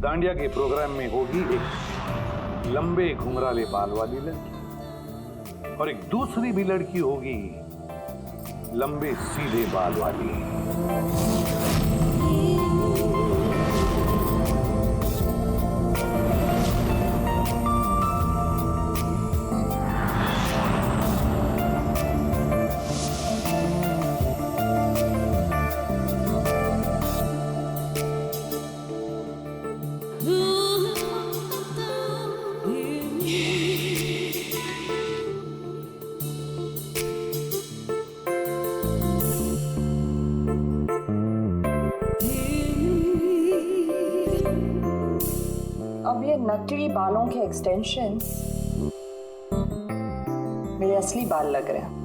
दांडिया के प्रोग्राम में होगी एक लंबे घुंघराले बाल वाली लड़की और एक दूसरी भी लड़की होगी लंबे सीधे बाल वाली। अब ये नकली बालों के एक्सटेंशंस मेरे असली बाल लग रहे हैं।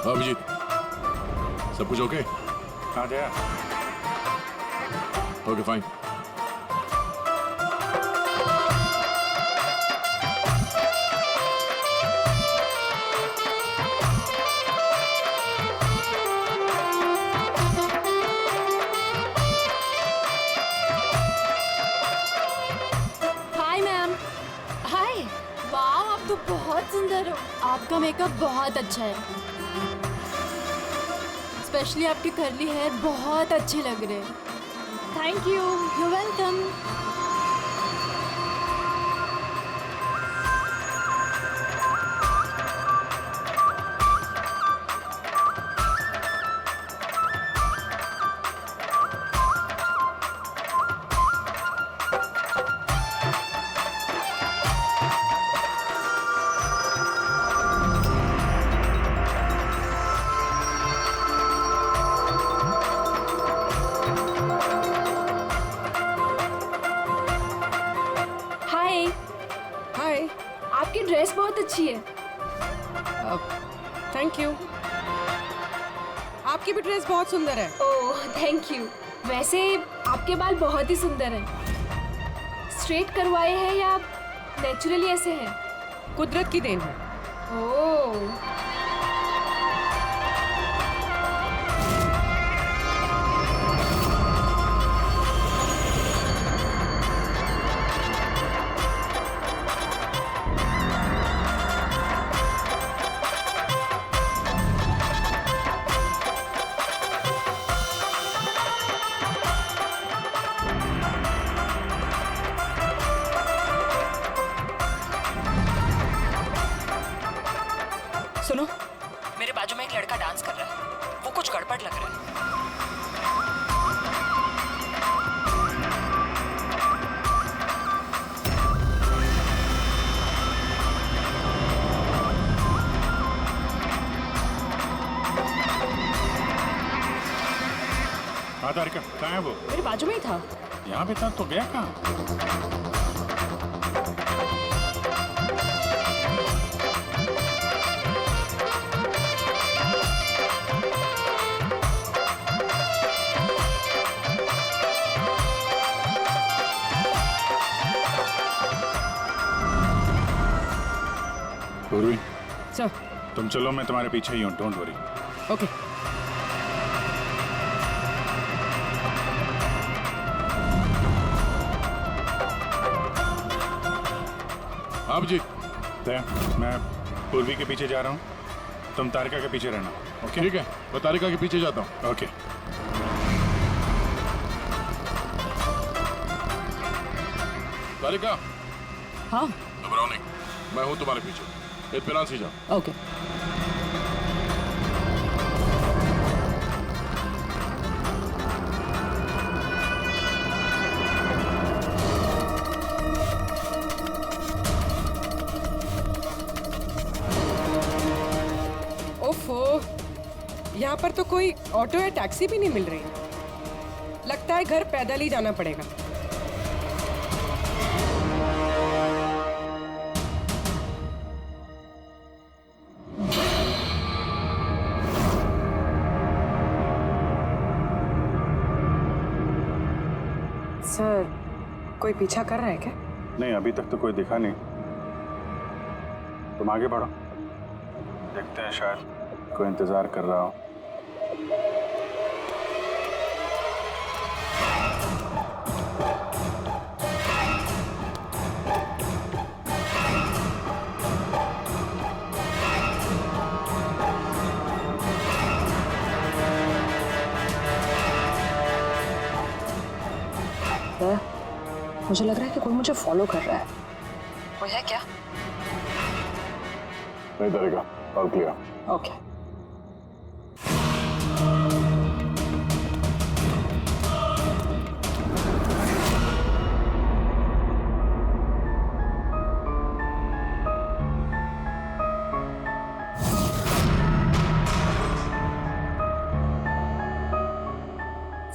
अभिजीत, सब कुछ ओके? हाँ Jaya. Okay fine. Hi ma'am. Hi. वाह, आप तो बहुत सुंदर हो। आपका मेकअप बहुत अच्छा है। स्पेशली आपके कर्ली हेयर बहुत अच्छे लग रहे हैं। Thank you. You welcome. Hi, आपकी ड्रेस बहुत अच्छी है। Thank you. आपकी भी ड्रेस बहुत सुंदर है। Oh thank you. वैसे आपके बाल बहुत ही सुंदर हैं। स्ट्रेट करवाए हैं या नेचुरली ऐसे हैं? कुदरत की देन है। ओह सुनो, मेरे बाजू में एक लड़का डांस कर रहा है। वो कुछ गड़बड़ लग रहा है। हाँ तारिका, कहाँ है वो? मेरे बाजू में ही था। यहाँ पे था तो गया कहाँ? पूर्वी, सर। तुम चलो, मैं तुम्हारे पीछे ही हूँ, डोंट वरी। ओके। अभिजीत, मैं पूर्वी के पीछे जा रहा हूँ, तुम तारिका के पीछे रहना। ओके ठीक है, मैं तारिका के पीछे जाता हूँ। ओके। तारिका, हाँ। घबराओ नहीं, मैं हूँ तुम्हारे पीछे। इत्मीनान से जाओ। ओके। यहाँ पर तो कोई ऑटो या टैक्सी भी नहीं मिल रही। लगता है घर पैदल ही जाना पड़ेगा। सर, कोई पीछा कर रहा है क्या? नहीं, अभी तक तो कोई दिखा नहीं। तुम आगे बढ़ो, देखते हैं, शायद कोई इंतजार कर रहा हो। मुझे लग रहा है कि कोई मुझे फॉलो कर रहा है। कोई है क्या? नहीं डरेगा, ऑल क्लियर। ओके।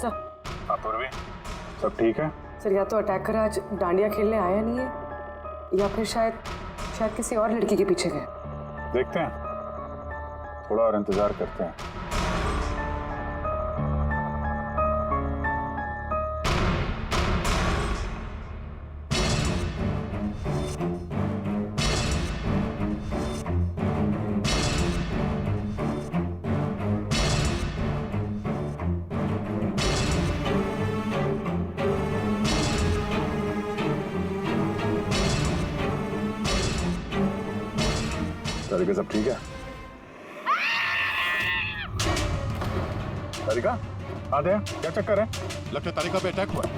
सर, पूर्वी, सब ठीक है? सर या तो अटैकर आज डांडिया खेलने आया नहीं है या फिर शायद किसी और लड़की के पीछे गए। देखते हैं, थोड़ा और इंतजार करते हैं। तारिका, सब ठीक है? तारिका, आते हैं, क्या चक्कर है? लगता है तारिका पे अटैक हुआ है।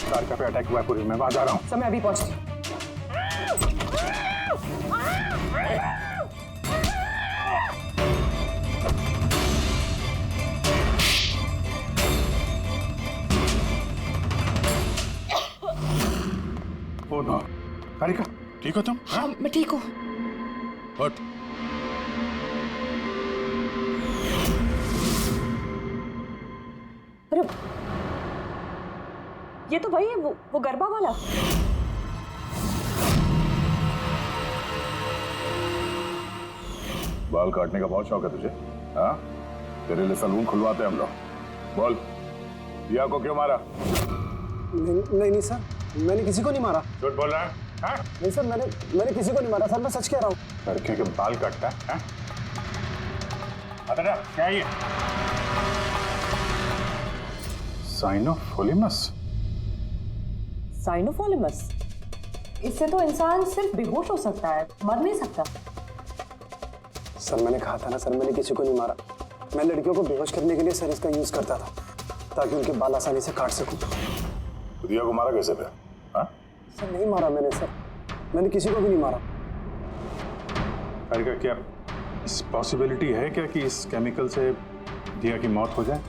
तारिका पे अटैक हुआ है पूरी, मैं वहां जा रहा हूँ। सर, मैं अभी पहुंचती हूँ। ओ नो, तारिका, ठीक हो तुम? हाँ, मैं ठीक हूँ। हट। अरे, ये तो वही है, वो गरबा वाला। बाल काटने का बहुत शौक है तुझे? हाँ, तेरे लिए सलून खुलवाते हैं हम लोग। बोल, दिया को क्यों मारा? नहीं सर, मैंने किसी को नहीं मारा। झूठ बोल रहा है? हाँ? नहीं सर, मैंने किसी को नहीं मारा सर, मैं सच कह रहा हूँ। लड़के के बाल काटता है? हाँ? अरे क्या ये? साइनोफोलिमस? साइनोफॉलिमस? इससे तो इंसान सिर्फ बेहोश हो सकता है, मर नहीं सकता। सर मैंने कहा था ना सर, मैंने किसी को नहीं मारा। मैं लड़कियों को बेहोश करने के लिए सर इसका यूज करता था ताकि उनके बाल आसानी से काट सकूं। दिया को मारा कैसे फिर? हाँ? सर नहीं मारा मैंने सर, मैंने किसी को भी नहीं मारा। अरे क्या इस पॉसिबिलिटी है क्या कि इस केमिकल से दिया की मौत हो जाए?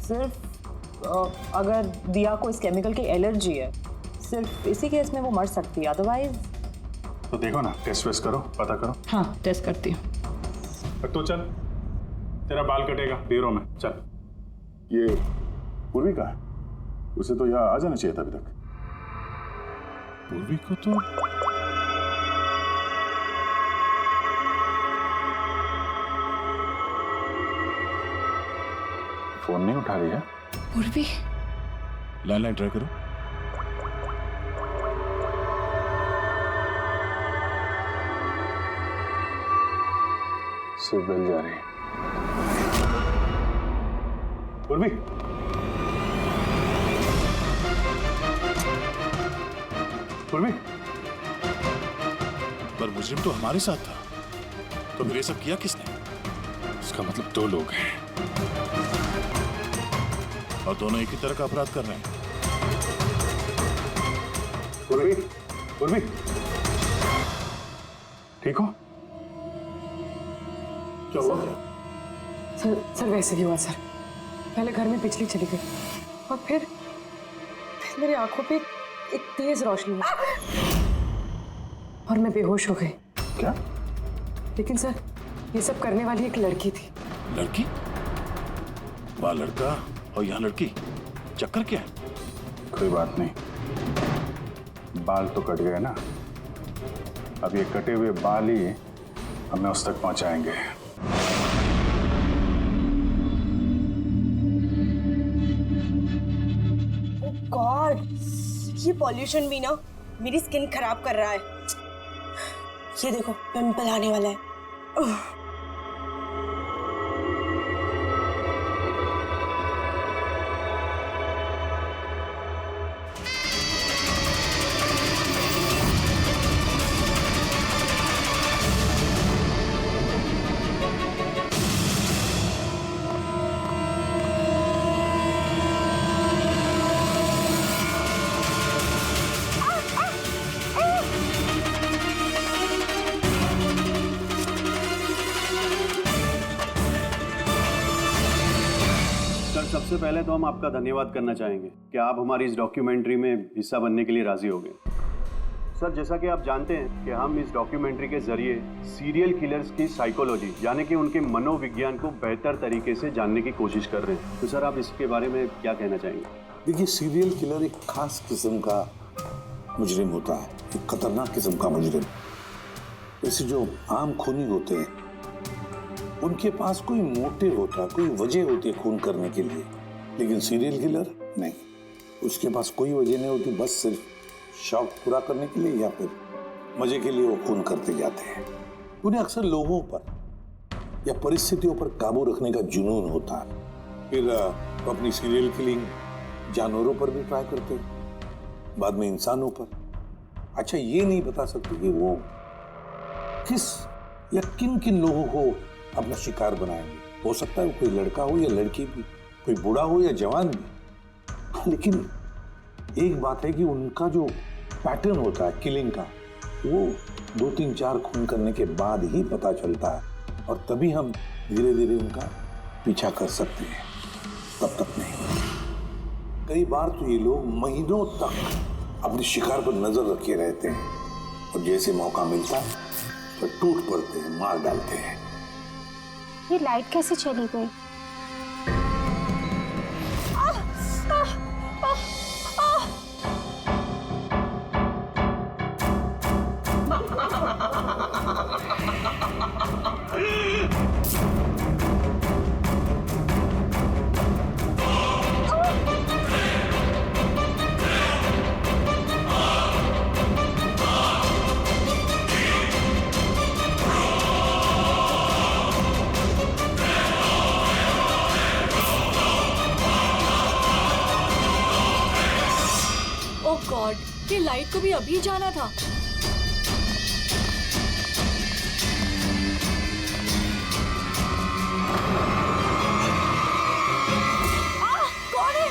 सिर्फ अगर दिया को इस केमिकल की एलर्जी है, सिर्फ इसी केस में वो मर सकती है, अदरवाइज। तो देखो ना, टेस्ट वेस्ट करो, पता करो। हाँ, टेस्ट करती हूँ। तो चल, तेरा बाल कटेगा देरों में, चल। ये पूर्वी का है, उसे तो यहाँ आ जाना चाहिए था अभी तक। पूर्वी को तो फोन नहीं उठा रही है। पूर्वी, लैंडलाइन ट्राई करो। सिर्फ बेल जा रही है। पूर्वी, पूर्वी, पर मुजरिम तो हमारे साथ था, तो फिर ये सब किया किसने? इसका मतलब दो लोग हैं और दोनों एक ही तरह का अपराध कर रहे हैं। पूर्वी, पूर्वी, ठीक हो? क्या हुआ? सर वैसे ही हुआ सर। पहले घर में बिजली चली गई और फिर मेरी आंखों पे एक तेज रोशनी आई और मैं बेहोश हो गई। क्या? लेकिन सर, ये सब करने वाली एक लड़की थी लड़की? वह लड़का और यहाँ लड़की, चक्कर क्या है? कोई बात नहीं, बाल तो कट गए ना, अब ये कटे हुए बाल ही हमें उस तक पहुंचाएंगे। गॉड, ये पॉल्यूशन भी ना मेरी स्किन खराब कर रहा है। ये देखो, पिंपल आने वाला है। सबसे पहले तो हम आपका धन्यवाद करना चाहेंगे कि आप हमारी इस डॉक्यूमेंट्री में हिस्सा बनने के लिए राजी हो गए। सर, जैसा कि आप जानते हैं कि हम इस डॉक्यूमेंट्री के जरिए सीरियल किलर्स की साइकोलॉजी यानी कि उनके मनोविज्ञान को बेहतर तरीके से जानने की कोशिश कर रहे हैं। तो सर, आप इसके बारे में क्या कहना चाहेंगे? देखिए, सीरियल किलर एक खास किस्म का मुजरिम होता है, एक खतरनाक किस्म का मुजरिम। जैसे जो आम खूनी होते हैं उनके पास कोई मोटिव होता है, कोई वजह होती है खून करने के लिए, लेकिन सीरियल किलर नहीं, उसके पास कोई वजह नहीं होती, बस सिर्फ शौक पूरा करने के लिए या फिर मजे के लिए वो खून करते जाते हैं। उन्हें अक्सर लोगों पर या परिस्थितियों पर काबू रखने का जुनून होता है। फिर अपनी सीरियल किलिंग जानवरों पर भी ट्राई करते हैं, बाद में इंसानों पर। अच्छा, ये नहीं बता सकते कि वो किस या किन किन लोगों को अपना शिकार बनाएंगे। हो सकता है वो कोई लड़का हो या लड़की भी, कोई बूढ़ा हो या जवान भी। लेकिन एक बात है कि उनका जो पैटर्न होता है किलिंग का, वो 2-3-4 खून करने के बाद ही पता चलता है, और तभी हम धीरे धीरे उनका पीछा कर सकते हैं, तब तक नहीं। कई बार तो ये लोग महीनों तक अपने शिकार पर नजर रखे रहते हैं, और जैसे मौका मिलता है तो टूट पड़ते हैं, मार डालते हैं। ये लाइट कैसे चली गई? गॉड, ये लाइट को भी अभी जाना था। कौन है?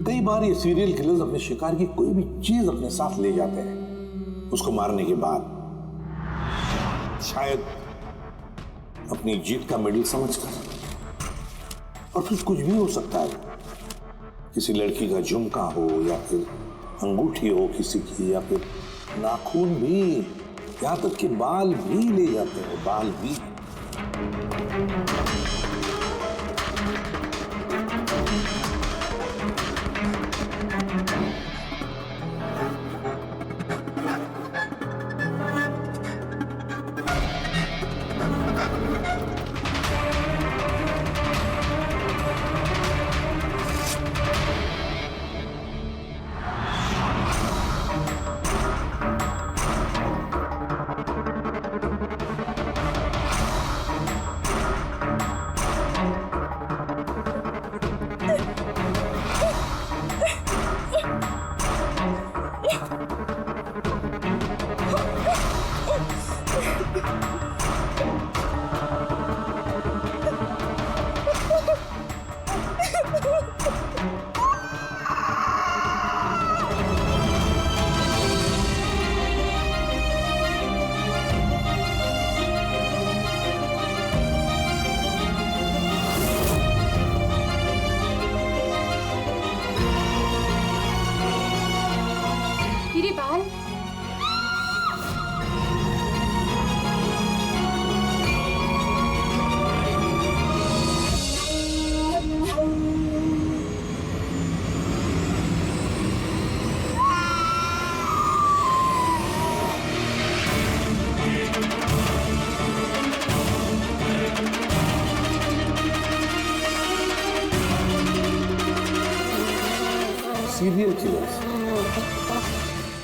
कई बार ये सीरियल किलर्स अपने शिकार की कोई भी चीज अपने साथ ले जाते हैं, उसको मारने के बाद शायद अपनी जीत का मेडल समझकर। और फिर कुछ भी हो सकता है, किसी लड़की का झुमका हो या फिर अंगूठी हो किसी की, या फिर नाखून भी, यहां तक कि बाल भी ले जाते हैं, बाल भी। सीरियल किलर्स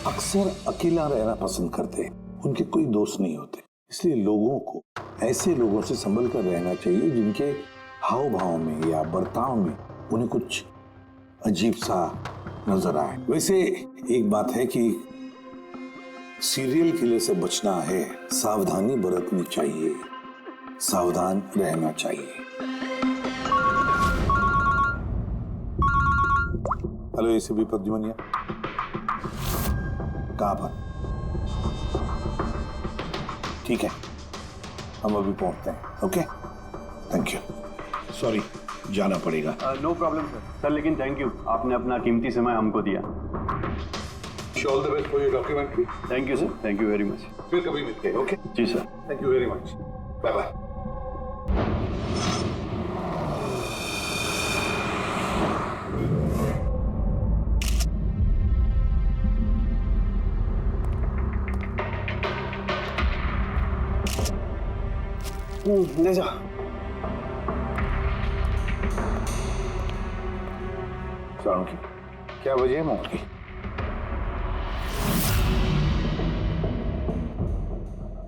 अक्सर अकेला रहना पसंद करते हैं, उनके कोई दोस्त नहीं होते। इसलिए लोगों को ऐसे लोगों से संभल कर रहना चाहिए जिनके हाव भाव में या बर्ताव में उन्हें कुछ अजीब सा नजर आए। वैसे एक बात है कि सीरियल किलर से बचना है, सावधानी बरतनी चाहिए, सावधान रहना चाहिए। हेलो एसीपी प्रद्युमन, कहाँ पर? ठीक है, हम अभी पहुंचते हैं। Okay, thank you. सॉरी, जाना पड़ेगा। No problem sir. लेकिन थैंक यू, आपने अपना कीमती समय हमको दिया। All the best for your documentary. Thank you sir, thank you very much. फिर कभी मिलते हैं। Okay ji sir, thank you very much, bye bye. ले जा। सारों की क्या वजह है मौत की?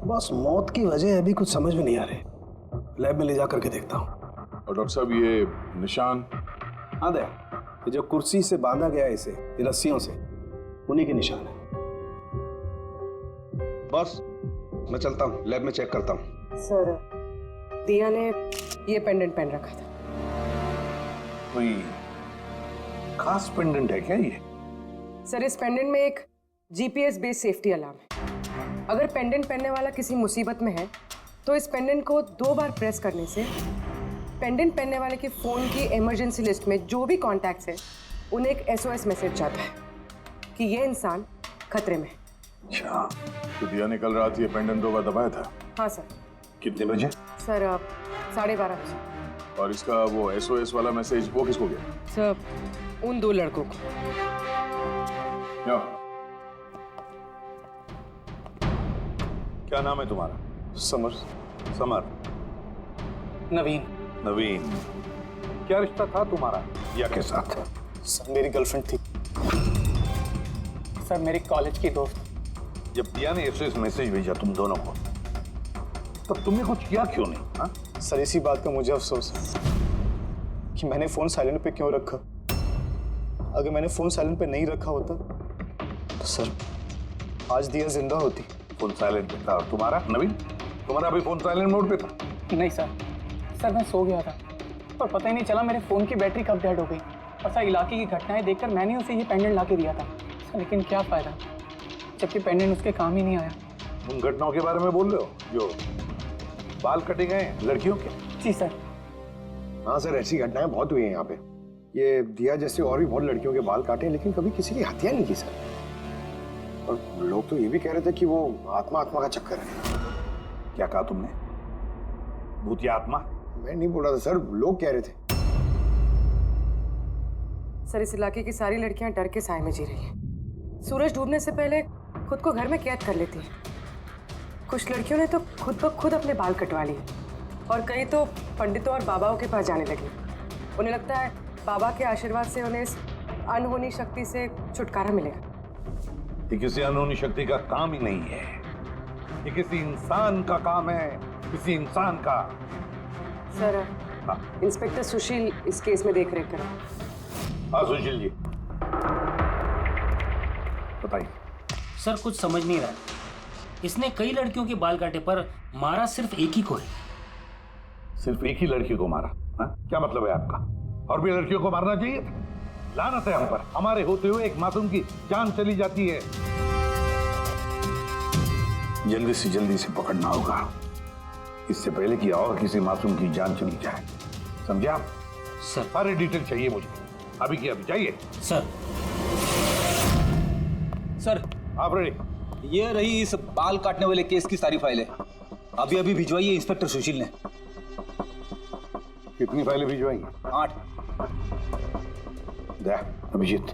बस मौत की वजह अभी कुछ समझ में नहीं आ रही। लैब में ले जा करके देखता हूँ। और डॉक्टर साहब ये निशान? हाँ दया, ये जो कुर्सी से बांधा गया है इसे, ये रस्सियों से, उन्हीं के निशान है। बस मैं चलता हूँ, लैब में चेक करता हूँ। सर, दिया ने ये पेंडेंट पहन रखा था। कोई खास पेंडेंट है क्या ये? सर, इस पेंडेंट में एक जीपीएस बेस्ड सेफ्टी अलार्म है। अगर पेंडेंट पहनने वाला किसी मुसीबत में है तो इस पेंडेंट को 2 बार प्रेस करने से पेंडेंट पहनने वाले के फोन की इमरजेंसी लिस्ट में जो भी कॉन्टैक्ट्स है उन्हें एक SOS मैसेज जाता है कि ये इंसान खतरे में है। अच्छा, तो दिया ने कल रात ये पेंडेंट 2 बार दबाया था? हाँ सर। कितने बजे? सर 12:30 बजे। और इसका वो SOS वाला मैसेज वो किसको गया? सर, उन 2 लड़कों को। क्या नाम है तुम्हारा? समर। समर। नवीन। नवीन। क्या रिश्ता था तुम्हारा दिया के साथ? सर, मेरी गर्लफ्रेंड थी। सर, मेरी कॉलेज की दोस्त। जब दिया ने SOS मैसेज भेजा तुम दोनों को, तब तुमने कुछ किया क्यों नहीं? हा? सर, इसी बात का मुझे अफसोस है कि मैंने फोन साइलेंट पे क्यों रखा। अगर मैंने फोन साइलेंट पे नहीं रखा होता तो सर आज दिया जिंदा होती। फोन साइलेंट पे था। तुम्हारा नवीन, तुम्हारा अभी फोन साइलेंट मोड पे था? नहीं सर, मैं सो गया था और पता ही नहीं चला मेरे फोन की बैटरी कब डेड हो गई। और सर, इलाके की घटनाएं देखकर मैंने उसे ये पेंडेंट ला के दिया था सर, लेकिन क्या फायदा जबकि पेंडेंट उसके काम ही नहीं आया। उन घटनाओं के बारे में बोल रहे हो जो बाल कटे गए लड़कियों के? जी सर। हाँ सर, ऐसी घटनाएं बहुत हुई हैं यहाँ पे। ये दिया जैसे और भी बहुत लड़कियों के बाल काटे, लेकिन कभी किसी की हत्या नहीं की सर। और लोग तो ये भी कह रहे थे कि वो आत्मा का चक्कर है। क्या कहा तुमने? भूत या आत्मा? मैं नहीं बोल रहा था सर, लोग कह रहे थे। सर, इस इलाके की सारी लड़कियां डर के साए में जी रही हैं। सूरज डूबने से पहले खुद को घर में कैद कर लेती हैं। कुछ लड़कियों ने तो खुद ब खुद अपने बाल कटवा लिए और कई तो पंडितों और बाबाओं के पास जाने लगी। उन्हें लगता है बाबा के आशीर्वाद से उन्हें इस अनहोनी शक्ति से छुटकारा मिलेगा। ये किसी अनहोनी शक्ति का काम ही नहीं है, ये किसी इंसान का काम है, किसी इंसान का। सर, इंस्पेक्टर सुशील इस केस में देख रेख करें। हाँ सुशील जी, बताइए। सर, कुछ समझ नहीं रहा। इसने कई लड़कियों के बाल काटे पर मारा सिर्फ एक ही को है। सिर्फ एक ही लड़की को मारा? हा? क्या मतलब है आपका? और भी लड़कियों को मारना चाहिए? लानत है हम पर, हमारे होते हुए एक मासूम की जान चली जाती है। जल्दी से पकड़ना होगा, इससे पहले कि और किसी मासूम की जान चली जाए। समझे आप? सर, सारे डिटेल चाहिए मुझे, अभी की अभी चाहिए। सर, आप रेडी? ये रही इस बाल काटने वाले केस की सारी फाइलें। अभी भिजवाई है इंस्पेक्टर सुशील ने। कितनी फाइलें भिजवाई? 8। अभिजीत,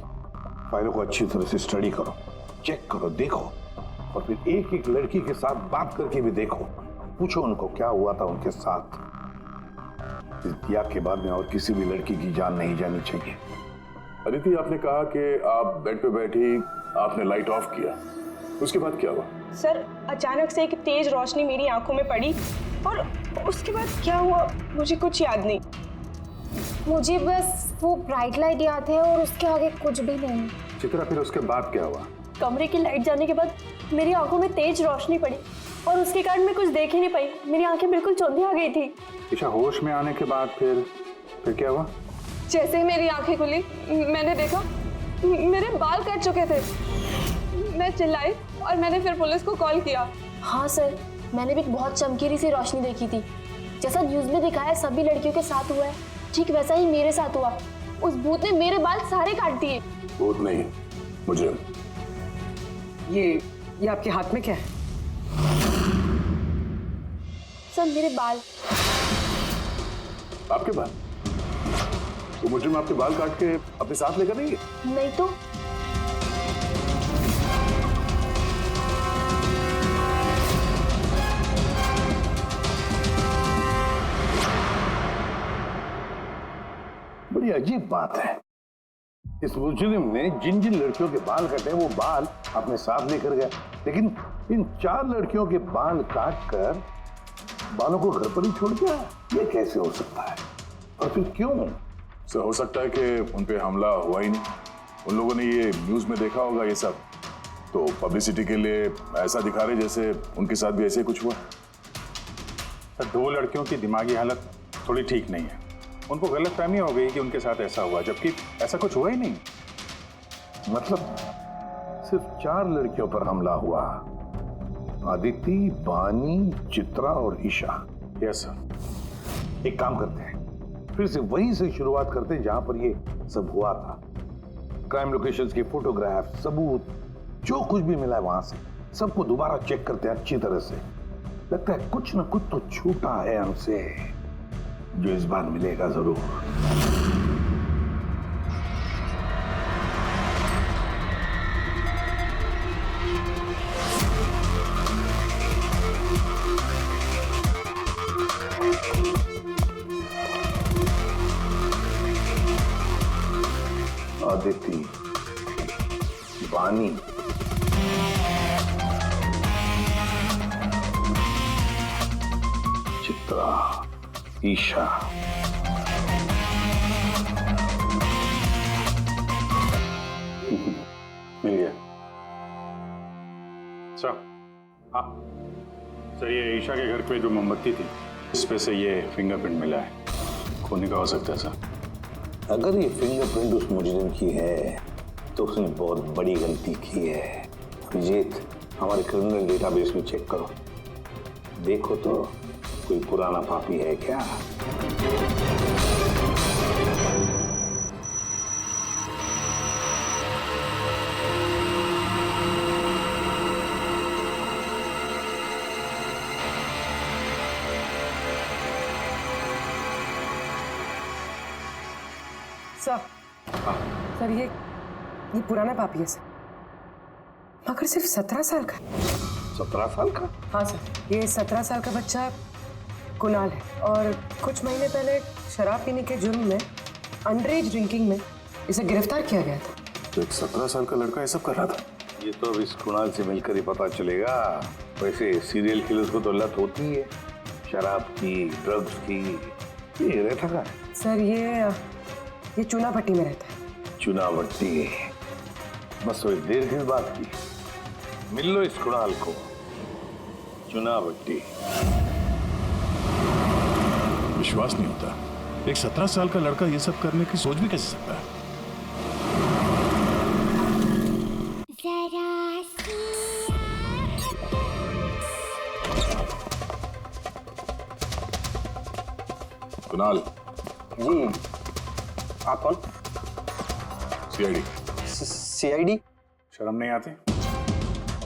फाइलों को अच्छी तरह से स्टडी करो, चेक करो, देखो, और फिर एक एक लड़की के साथ बात करके भी देखो। पूछो उनको क्या हुआ था उनके साथ। इस दिया के बाद में और किसी भी लड़की की जान नहीं जानी चाहिए। अदिति, आपने कहा कि आप बेड पे बैठी, आपने लाइट ऑफ किया, उसके बाद क्या हुआ? सर अचानक से एक तेज रोशनी मेरी आंखों में पड़ी और उसके बाद क्या हुआ मुझे कुछ याद नहीं। मुझे बस वो ब्राइट लाइट याद है और उसके आगे कुछ भी नहीं। चित्रा, फिर उसके बाद क्या हुआ? कमरे की लाइट जाने के बाद मेरी आंखों में तेज रोशनी पड़ी और उसके कारण मैं कुछ देख ही नहीं पाई। मेरी आंखें बिल्कुल चौंधी आ गई थी। ईशा, होश में आने के बाद फिर क्या हुआ? जैसे ही मेरी आंखें खुली मैंने देखा मेरे बाल कट चुके थे। मैं चिल्लाई और मैंने फिर पुलिस को कॉल किया। हाँ सर, मैंने भी बहुत चमकीली सी रोशनी देखी थी। जैसा न्यूज़ में दिखाया सभी लड़कियों के साथ हुआ है, ठीक वैसा ही मेरे साथ हुआ। उस भूत ने मेरे बाल सारे काट दिए। भूत नहीं, मुजरिम। ये आपके हाथ में क्या है? सर मेरे बाल। आपके बाल? वो मुजरिम आपके बाल काट के अपने साथ लेकर नहीं है? नहीं तो। बड़ी अजीब बात है, इस मुजरिम ने जिन जिन लड़कियों के बाल कटे वो बाल अपने साथ लेकर गया, लेकिन इन 4 लड़कियों के बाल काट कर बालों को घर पर ही छोड़ दिया। ये कैसे हो सकता है और फिर क्यों? सर, हो सकता है कि उन पे हमला हुआ ही नहीं। उन लोगों ने ये न्यूज़ में देखा होगा ये सब, तो पब्लिसिटी के लिए ऐसा दिखा रहे जैसे उनके साथ भी ऐसे कुछ हुआ। सर, 2 लड़कियों की दिमागी हालत थोड़ी ठीक नहीं है। उनको गलतफहमी हो गई कि उनके साथ ऐसा हुआ, जबकि ऐसा कुछ हुआ ही नहीं। मतलब सिर्फ 4 लड़कियों पर हमला हुआ, अदिति, बानी, चित्रा और ईशा। Yes sir. एक काम करते हैं, फिर से वहीं से शुरुआत करते हैं जहां पर ये सब हुआ था। क्राइम लोकेशंस के फोटोग्राफ, सबूत, जो कुछ भी मिला है वहां से सबको दोबारा चेक करते हैं अच्छी तरह से। लगता है कुछ ना कुछ तो छूटा है हमसे, जो इस बार मिलेगा जरूर। अदिति, बानी, चित्रा, ईशा। मिल गया सर। हाँ सर, ये ईशा के घर पे जो मोमबत्ती थी, इस पे से ये फिंगरप्रिंट मिला है। खूनी का हो सकता है सर। अगर ये फिंगरप्रिंट उस मुजरिम की है तो उसने बहुत बड़ी गलती की है। अभिजीत, हमारे क्रिमिनल डेटाबेस में चेक करो, देखो तो कोई पुराना पापी है क्या। सर ये पुराना पापी है सर, मगर सिर्फ 17 साल का। 17 साल का? हाँ सर, ये 17 साल का बच्चा कुणाल है और कुछ महीने पहले शराब पीने के जुर्म में, अंडरएज ड्रिंकिंग में इसे गिरफ्तार किया गया था। तो एक 17 साल का लड़का ये सब कर रहा था? ये तो अब इस कुणाल से मिलकर ही पता चलेगा। वैसे सीरियल किलर्स को तो लत होती है शराब की, ड्रग्स की। ये रहता कहाँ है? सर ये चूना भट्टी में रहता है। चुना भट्टी? बस थोड़ी देर किस बात की, मिल लो इस कुणाल को। चुना भट्टी। विश्वास नहीं होता, एक 17 साल का लड़का ये सब करने की सोच भी कैसे सकता है? कुणाल जी, आप कौन? सीआईडी। सीआईडी? शर्म नहीं आती?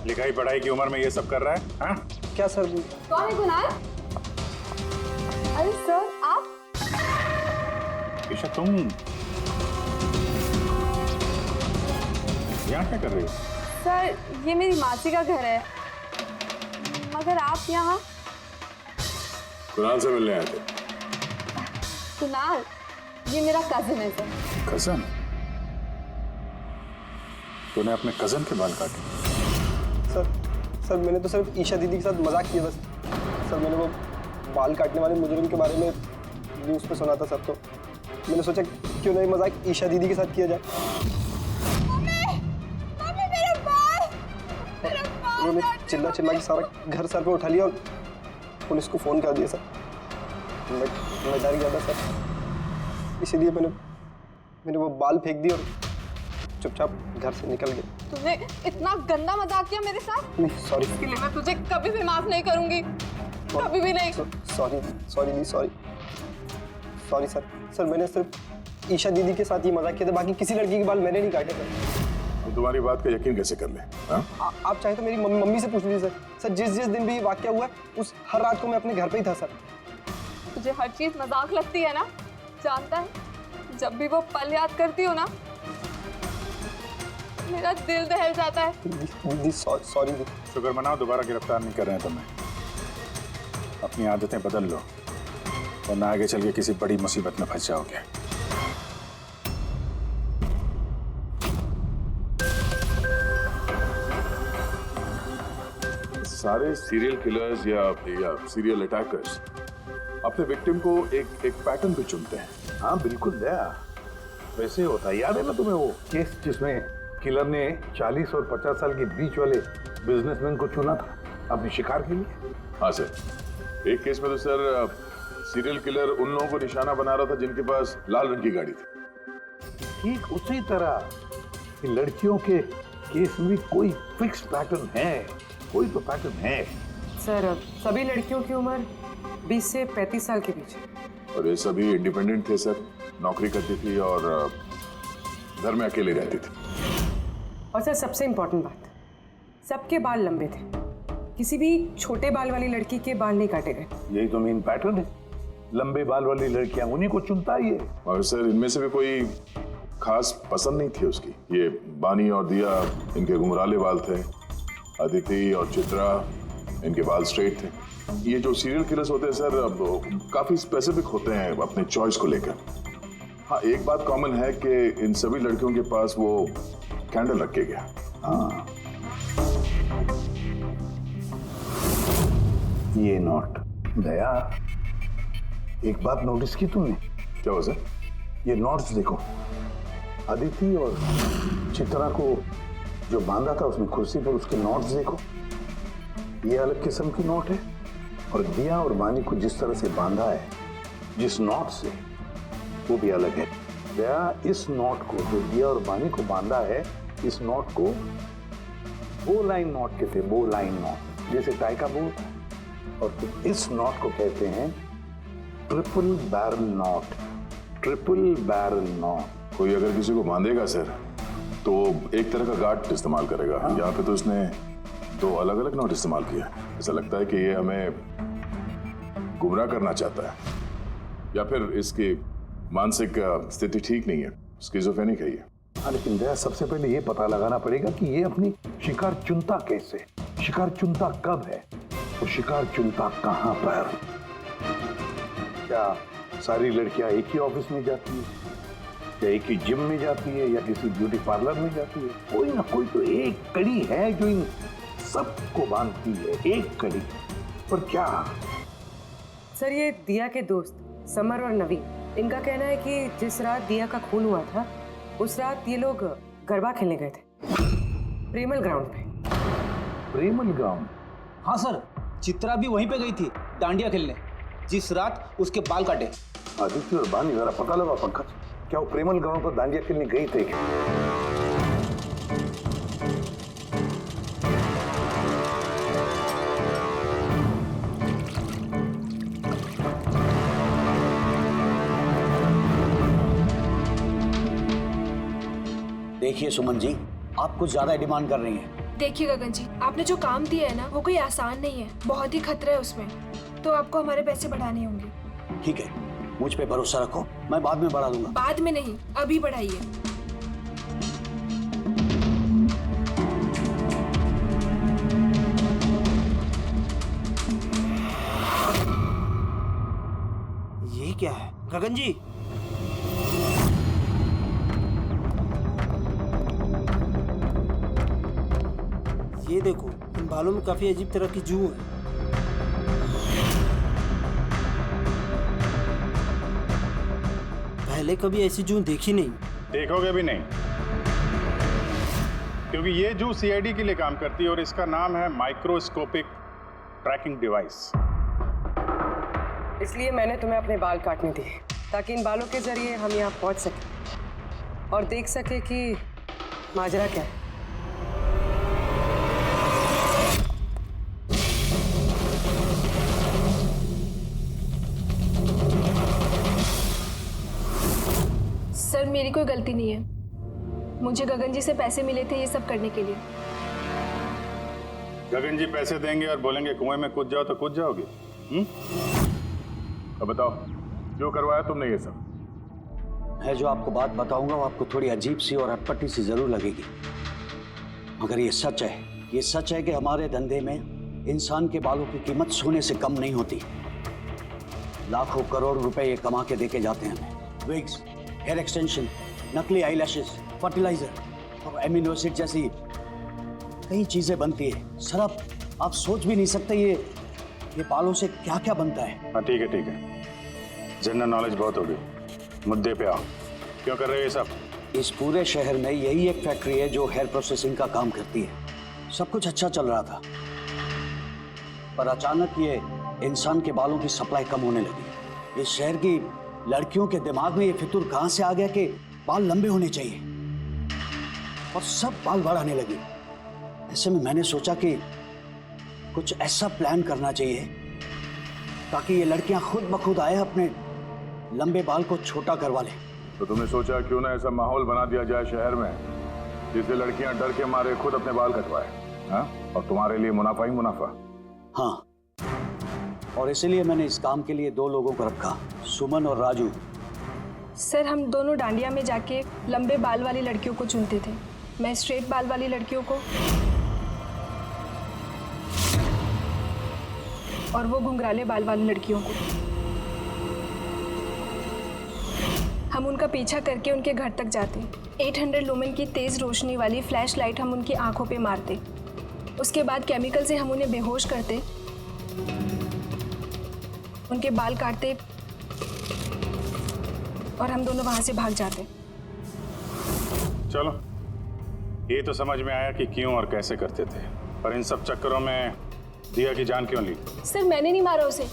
लिखाई पढ़ाई की उम्र में ये सब कर रहा है? हाँ? क्या सर? कौन है कुणाल? अरे सर, आप? ईशा, तुम यहाँ क्या कर रही हो? सर, ये मेरी मासी का घर है, मगर आप यहाँ? कुणाल से मिलने आए थे। कुणाल, ये मेरा कजिन है सर। कजिन? तूने अपने कजन के बाल काटे? सर मैंने तो सिर्फ ईशा दीदी के साथ मजाक किया बस। सर मैंने वो बाल काटने वाले मुजरिम के बारे में न्यूज़ पे सुना था सर, तो मैंने सोचा क्यों नहीं मजाक ईशा दीदी के साथ किया जाए। उन्होंने चिल्ला के सारा घर सर पे उठा लिया और पुलिस को फोन कर दिया सर। मैं डर गया था सर, इसीलिए मैंने वो बाल फेंक दिए और चुपचाप घर से निकल गया। तूने इतना गंदा मजाक किया मेरे साथ? नहीं सॉरी। इसके लिए मैं तुझे कभी भी माफ नहीं करूंगी, कभी भी नहीं। सॉरी सर मैंने सिर्फ ईशा दीदी के साथ ही मजाक किया था, बाकी किसी लड़की के बाल मैंने नहीं काटे सर। तो तुम्हारी बात का यकीन कैसे कर ले? आप चाहे तो मेरी मम्मी से पूछ लीजिए सर। जिस दिन भी वाकया हुआ उस हर रात को मैं अपने घर पे ही था सर। तुझे हर चीज मजाक लगती है ना, जानता है? जब भी वो पल याद करती हो ना, मेरा दिल दहल जाता है। दीदी सॉरी दीदी। शुक्र मनाओ दोबारा गिरफ्तार नहीं कर रहे हैं तुम्हें। अपनी आदतें बदल लो वरना आगे चल के किसी बड़ी मुसीबत में फंस जाओगे। सारे सीरियल किलर्स या सीरियल अटैकर्स अपने विक्टिम को एक पैटर्न पे चुनते हैं। हाँ बिल्कुल दया, वैसे होता है। याद है ना तुम्हें वो केस जिसमें किलर ने 40 और 50 साल के बीच वाले बिजनेसमैन को चुना था अपने शिकार के लिए? हाँ सर, एक केस में तो सर सीरियल किलर उन लोगों को निशाना बना रहा था जिनके पास लाल रंग की गाड़ी थी। ठीक उसी तरह लड़कियों के केस में कोई फिक्स पैटर्न है, कोई तो पैटर्न है। सर सभी लड़कियों की उम्र 20 से 35 साल के बीच है। और ये सभी इंडिपेंडेंट थे सर, नौकरी करती थी और घर में अकेले रहती थी। और सर सबसे इम्पोर्टेंट बात, सबके बाल लंबे थे, किसी भी छोटे बाल वाली लड़की के बाल नहीं काटे गए। यही तो मेन पैटर्न है, लंबे बाल वाली लड़कियां उन्हीं को चुनता ही है। और सर इनमें से भी कोई खास पसंद नहीं थी उसकी। ये बानी और दिया, इनके घुंघराले बाल थे। अदिति और चित्रा, इनके बाल स्ट्रेट थे। ये जो सीरियल किलर्स होते हैं सर काफी स्पेसिफिक होते हैं अपने चॉइस को लेकर। हाँ एक बात कॉमन है कि इन सभी लड़कियों के पास वो कैंडल रख के गया। हाँ ये नोट दया, एक बात नोटिस की तुमने? क्या हो सर? ये नोट्स देखो, अदिति और चित्रा को जो बांधा था उसने कुर्सी पर, उसके नोट्स देखो, ये अलग किस्म की नोट है। और दिया और बानी को जिस तरह से बांधा है जिस नोट से, वो भी अलग है। दया इस नोट को जो दिया और बानी को बांधा है, इस नोट को बो लाइन नोट कहते हैं, बो लाइन नोट, जैसे टाई का बो होता है। और इस नोट को कहते हैं triple barrel note, triple barrel note. कोई अगर किसी को बांधेगा सर तो एक तरह का गार्ड इस्तेमाल करेगा। हाँ। यहाँ पे तो इसने दो अलग अलग नोट इस्तेमाल किया। ऐसा लगता है कि ये हमें गुमराह करना चाहता है, या फिर इसकी मानसिक स्थिति ठीक नहीं है, स्किज़ोफ्रेनिक है ये। हाँ लेकिन दया सबसे पहले ये पता लगाना पड़ेगा कि ये अपनी शिकार चुनता कैसे, शिकार चुनता कब है, और शिकार चुनता कहाँ पर। क्या सारी लड़कियां एक ही ऑफिस में जाती है, या एक ही जिम में जाती है, या किसी ब्यूटी पार्लर में जाती है? कोई ना कोई तो एक कड़ी है जो इन सबको बांधती है, एक कड़ी। पर क्या? सर ये दिया के दोस्त समर और नवीन, इनका कहना है कि जिस रात दिया का खून हुआ था उस रात ये लोग गरबा खेलने गए थे प्रेमल ग्राउंड पे। प्रेमल ग्राउंड? हाँ सर, चित्रा भी वहीं पे गई थी डांडिया खेलने जिस रात उसके बाल काटे। आदित्य और बानी जरा पता लगा पंकज, क्या वो प्रेमल ग्राउंड पर डांडिया खेलने गई थे क्या? देखिए सुमन जी, आप कुछ ज्यादा डिमांड कर रही हैं। देखिए गगन जी, आपने जो काम दिया है ना वो कोई आसान नहीं है, बहुत ही खतरा है उसमें, तो आपको हमारे पैसे बढ़ाने होंगे। ठीक है, मुझ पे भरोसा रखो, मैं बाद में बढ़ा दूंगा। बाद में नहीं, अभी बढ़ाइए। ये क्या है गगन जी? ये देखो, इन बालों में काफी अजीब तरह की जू है। पहले कभी ऐसी जू देखी नहीं। देखोगे भी नहीं, क्योंकि ये जू सीआईडी के लिए काम करती है और इसका नाम है माइक्रोस्कोपिक ट्रैकिंग डिवाइस। इसलिए मैंने तुम्हें अपने बाल काटने दिए, ताकि इन बालों के जरिए हम यहाँ पहुँच सकें और देख सके कि माजरा क्या है। सर मेरी कोई गलती नहीं है, मुझे गगन जी से पैसे मिले थे ये सब करने के लिए। गगन जी पैसे देंगे और बोलेंगे कुएं में कूद जाओ तो कूद जाओगे? अब बताओ, जो करवाया तुमने ये सब? मैं जो आपको बात बताऊंगा वो आपको थोड़ी अजीब सी और अटपटी सी जरूर लगेगी, मगर ये सच है। ये सच है कि हमारे धंधे में इंसान के बालों की कीमत सोने से कम नहीं होती। लाखों करोड़ रुपए ये कमा के देके जाते हैं हमें। विग्स, हेयर एक्सटेंशन, नकली आईलैशेस, फर्टिलाइजर और एमिनो एसिड जैसी कई चीजें बनती है। सर आप सोच भी नहीं सकते ये बालों से क्या क्या बनता है। हाँ ठीक है, जनरल नॉलेज बहुत होगी, मुद्दे पे आओ। क्यों कर रहे हो ये सब? इस पूरे शहर में यही एक फैक्ट्री है जो हेयर प्रोसेसिंग का काम करती है। सब कुछ अच्छा चल रहा था, पर अचानक ये इंसान के बालों की सप्लाई कम होने लगी। इस शहर की लड़कियों के दिमाग में ये फितूर कहां से आ गया कि बाल लंबे होने चाहिए, और सब बाल बढ़ाने लगे। ऐसे में मैंने सोचा कि कुछ ऐसा प्लान करना चाहिए ताकि ये लड़कियां खुद ब खुद आए अपने लंबे बाल को छोटा करवा लें। तो तुमने सोचा क्यों ना ऐसा माहौल बना दिया जाए शहर में जिससे लड़कियां डर के मारे खुद अपने बाल कटवाए, हाँ? और तुम्हारे लिए मुनाफा ही मुनाफा। हाँ, और इसीलिए मैंने इस काम के लिए 2 लोगों को रखा, सुमन और राजू। सर हम दोनों डांडिया में जाके लंबे बाल वाली लड़कियों को चुनते थे। मैं स्ट्रेट बाल वाली लड़कियों को और वो घुंघराले बाल वाली लड़कियों को। हम उनका पीछा करके उनके घर तक जाते। 800 लुमेन की तेज रोशनी वाली फ्लैश लाइट हम उनकी आंखों पे मारते। उसके बाद केमिकल से हम उन्हें बेहोश करते, उनके बाल काटते और हम दोनों वहां से भाग जाते। चलो, ये तो समझ में आया कि क्यों और कैसे करते थे, पर इन सब चक्करों में दिया की जान क्यों ली? सर मैंने नहीं मारा उसे,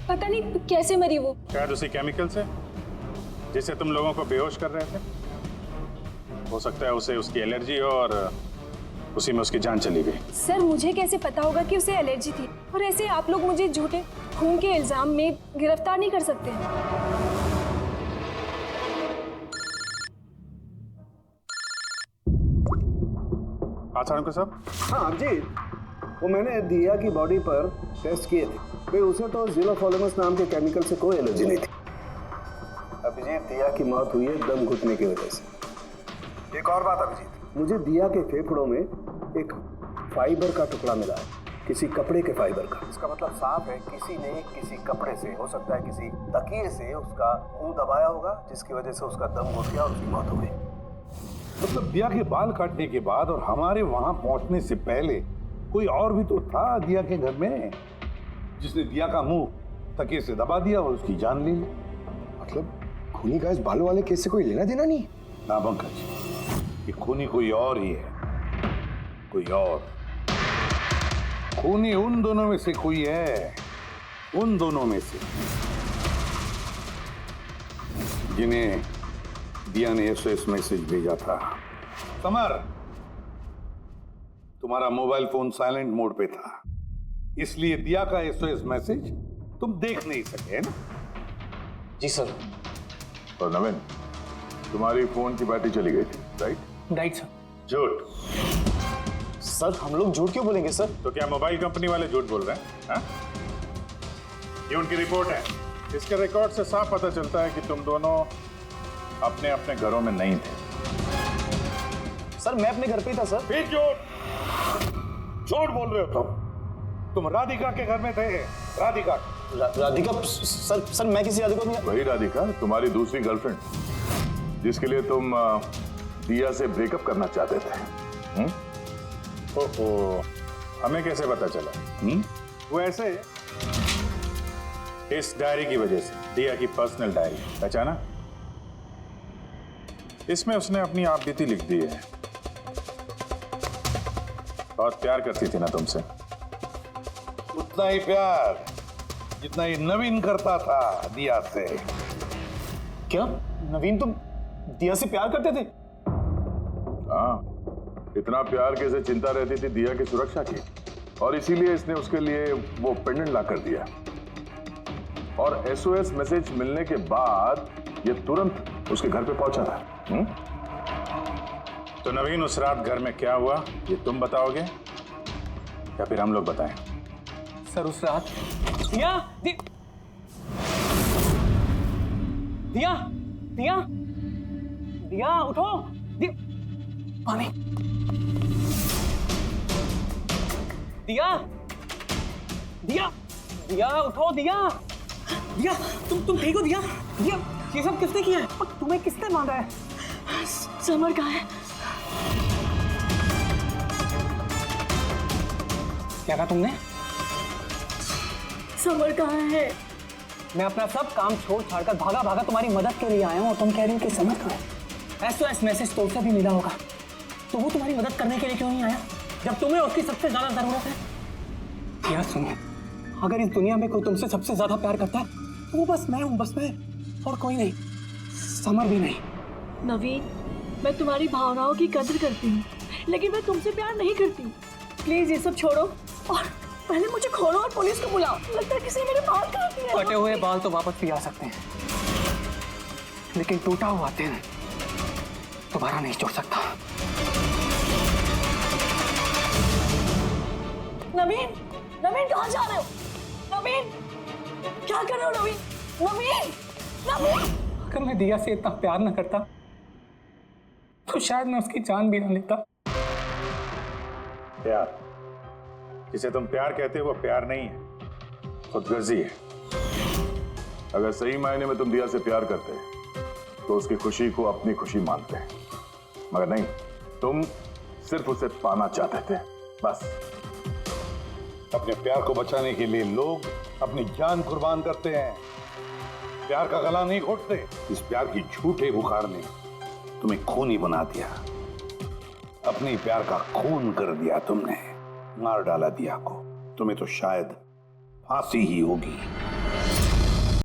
पता नहीं कैसे मरी वो। शायद उसी केमिकल से जिससे तुम लोगों को बेहोश कर रहे थे। हो सकता है उसे उसकी एलर्जी हो और उसी में उसकी जान चली गई। सर मुझे कैसे पता होगा कि उसे एलर्जी थी? और ऐसे आप लोग मुझे झूठे खून के इल्जाम में गिरफ्तार नहीं कर सकते। आचार्य साहब। हाँ अभिजीत, वो मैंने दिया की बॉडी पर टेस्ट किए थे, भाई उसे तो ज़िलोफॉर्मस नाम के केमिकल से कोई एलर्जी नहीं थी। अभिजीत, दिया की मौत हुई है दम घुटने की वजह से। एक और बात अभिजीत, मुझे दिया के फेफड़ों में एक फाइबर का टुकड़ा मिला है, किसी कपड़े के फाइबर का। इसका मतलब साफ है किसी ने किसी कपड़े से, हो सकता है किसी तकिए से उसका मुंह दबाया होगा, जिसकी वजह से उसका दम घुट गया और उसकी मौत हो गई। मतलब दिया के बाल काटने के बाद और हमारे वहां पहुंचने से पहले कोई और भी तो था दिया के घर में, जिसने दिया का मुंह तकिए से दबा दिया और उसकी जान ले ली। मतलब खूनी का इस बालों वाले केस से कोई लेना देना नहीं? ना पंकज, ये खूनी कोई और ही है, कोई और। खूनी उन दोनों में से कोई है, उन दोनों में से जिन्हें दिया ने एसओएस मैसेज भेजा था। समर, तुम्हारा मोबाइल फोन साइलेंट मोड पे था, इसलिए दिया का एसओएस मैसेज तुम देख नहीं सके, है ना? जी सर। और नवीन, तुम्हारी फोन की बैटरी चली गई थी, राइट? Right sir. झूठ। सर हम लोग झूठ क्यों बोलेंगे सर? तो क्या मोबाइल कंपनी वाले झूठ बोल रहे हैं? हाँ? ये उनकी रिपोर्ट है, इसके रिकॉर्ड से साफ पता चलता है कि तुम दोनों अपने अपने घरों में नहीं थे। सर मैं अपने घर पे ही था सर। फिर झूठ बोल रहे हो तुम राधिका के घर में थे। राधिका सर मैं किसी राधिका नहीं। वही राधिका, तुम्हारी दूसरी गर्लफ्रेंड, जिसके लिए तुम दिया से ब्रेकअप करना चाहते थे। ओहो, हमें कैसे पता चला? वो ऐसे, इस डायरी की वजह से, दिया की पर्सनल डायरी, पहचाना? इसमें उसने अपनी आप बीती लिख दी है। बहुत प्यार करती थी ना तुमसे। उतना ही प्यार जितना ही नवीन करता था दिया से। क्या नवीन तुम दिया से प्यार करते थे? हाँ, इतना प्यार कैसे चिंता रहती थी दिया की सुरक्षा की, और इसीलिए इसने उसके लिए वो पेंडेंट ला कर दिया। और एसओएस मैसेज मिलने के बाद ये तुरंत उसके घर पे पहुंचा था। तो नवीन, उस रात घर में क्या हुआ ये तुम बताओगे या फिर हम लोग बताएं? सर उस रात दिया दिया दिया दिया उठो, पानी, दिया दिया दिया उठो, दिया दिया तुम ठीक हो? दिया दिया ये सब किसने किया है? और तुम्हें किसने मारा है? समर कहाँ है? क्या कहा तुमने? समर कहाँ है? मैं अपना सब काम छोड़ छाड़कर भागा भागा तुम्हारी मदद के लिए आया हूँ और तुम कह रही हो कि समर कहाँ है? एसओएस मैसेज तो उसे भी मिला होगा, तो वो तुम्हारी मदद करने के लिए क्यों नहीं आया जब तुम्हें उसकी सबसे ज्यादा जरूरत है? यार सुनिए, अगर इस दुनिया में कोई तुमसे सबसे ज्यादा प्यार करता है तो वो बस मैं हूँ, बस मैं, और कोई नहीं, समर भी नहीं। नवीन, मैं तुम्हारी भावनाओं की कदर करती हूँ, लेकिन मैं तुमसे प्यार नहीं करती। प्लीज ये सब छोड़ो और पहले मुझे खोलो और पुलिस को बुलाओ। लगता है किसी ने मेरे बाल काट दिए। कटे हुए बाल तो वापस भी आ सकते हैं, लेकिन टूटा हुआ दिल दोबारा नहीं जोड़ सकता। नवीन, नवीन कहाँ जा रहे हो? नवीन, क्या कर रहे हो नवीन? नवीन, नवीन। अगर मैं दिया से इतना प्यार न करता तो शायद मैं उसकी जान भी न लेता। प्यार, जिसे तुम प्यार कहते हो वो प्यार नहीं है, खुदगर्जी है। अगर सही मायने में तुम दिया से प्यार करते तो उसकी खुशी को अपनी खुशी मानते, मगर नहीं, तुम सिर्फ उसे पाना चाहते थे, बस। अपने प्यार को बचाने के लिए लोग अपनी जान कुर्बान करते हैं, प्यार का गला नहीं घोटते। इस प्यार की झूठे बुखार ने तुम्हें खूनी बना दिया, अपने प्यार का खून कर दिया तुमने, मार डाला दिया को। तुम्हें तो शायद फांसी ही होगी।